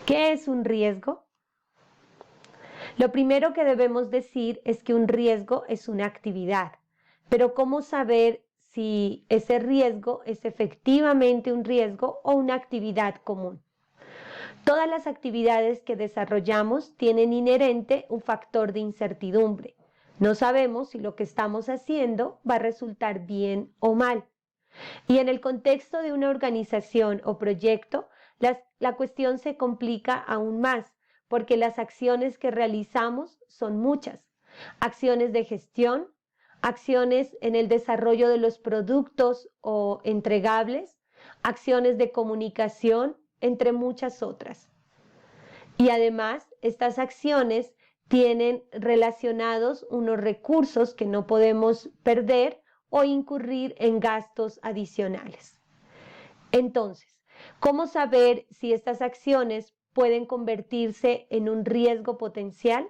¿Qué es un riesgo? Lo primero que debemos decir es que un riesgo es una actividad, pero ¿cómo saber si ese riesgo es efectivamente un riesgo o una actividad común? Todas las actividades que desarrollamos tienen inherente un factor de incertidumbre. No sabemos si lo que estamos haciendo va a resultar bien o mal. Y en el contexto de una organización o proyecto, la cuestión se complica aún más, porque las acciones que realizamos son muchas. Acciones de gestión, acciones en el desarrollo de los productos o entregables, acciones de comunicación, entre muchas otras. Y además, estas acciones tienen relacionados unos recursos que no podemos perder o incurrir en gastos adicionales. Entonces, ¿cómo saber si estas acciones pueden convertirse en un riesgo potencial?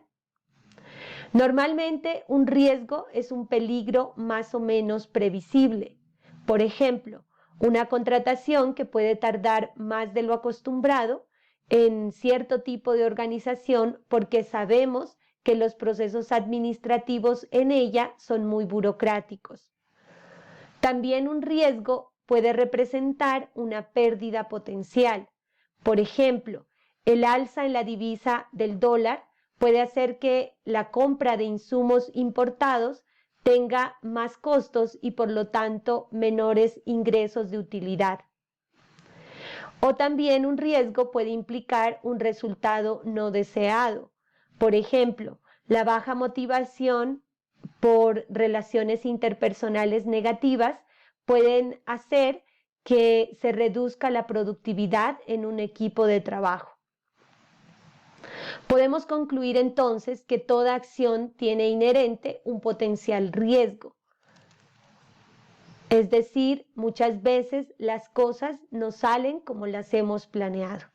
Normalmente, un riesgo es un peligro más o menos previsible. Por ejemplo, una contratación que puede tardar más de lo acostumbrado en cierto tipo de organización porque sabemos que los procesos administrativos en ella son muy burocráticos. También un riesgo puede representar una pérdida potencial. Por ejemplo, el alza en la divisa del dólar puede hacer que la compra de insumos importados tenga más costos y por lo tanto menores ingresos de utilidad. O también un riesgo puede implicar un resultado no deseado. Por ejemplo, la baja motivación por relaciones interpersonales negativas pueden hacer que se reduzca la productividad en un equipo de trabajo. Podemos concluir entonces que toda acción tiene inherente un potencial riesgo. Es decir, muchas veces las cosas no salen como las hemos planeado.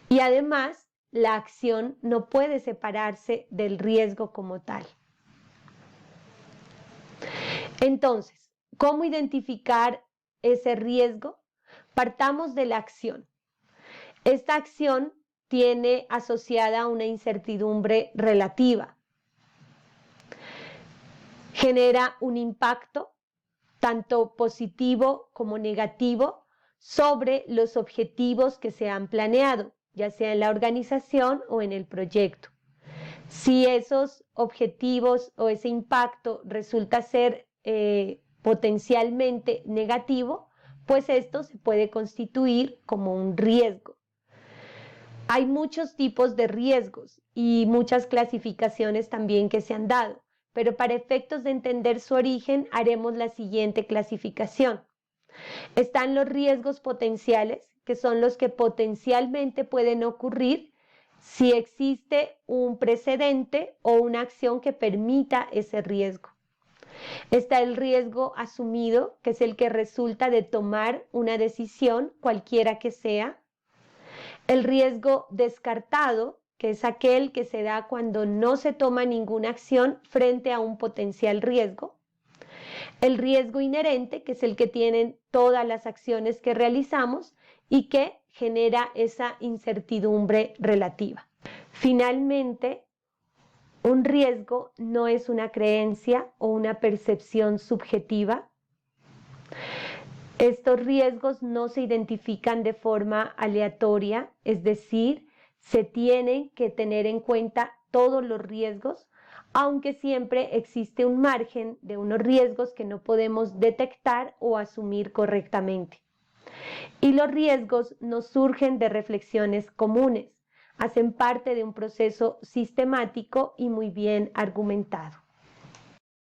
Y además, la acción no puede separarse del riesgo como tal. Entonces, ¿cómo identificar ese riesgo? Partamos de la acción. Esta acción tiene asociada una incertidumbre relativa. Genera un impacto tanto positivo como negativo sobre los objetivos que se han planeado, ya sea en la organización o en el proyecto. Si esos objetivos o ese impacto resulta ser potencialmente negativo, pues esto se puede constituir como un riesgo. Hay muchos tipos de riesgos y muchas clasificaciones también que se han dado, pero para efectos de entender su origen haremos la siguiente clasificación. Están los riesgos potenciales, que son los que potencialmente pueden ocurrir si existe un precedente o una acción que permita ese riesgo. Está el riesgo asumido, que es el que resulta de tomar una decisión, cualquiera que sea. El riesgo descartado, que es aquel que se da cuando no se toma ninguna acción frente a un potencial riesgo. El riesgo inherente, que es el que tienen todas las acciones que realizamos y que genera esa incertidumbre relativa. Finalmente, un riesgo no es una creencia o una percepción subjetiva. Estos riesgos no se identifican de forma aleatoria, es decir, se tienen que tener en cuenta todos los riesgos, aunque siempre existe un margen de unos riesgos que no podemos detectar o asumir correctamente. Y los riesgos no surgen de reflexiones comunes, hacen parte de un proceso sistemático y muy bien argumentado.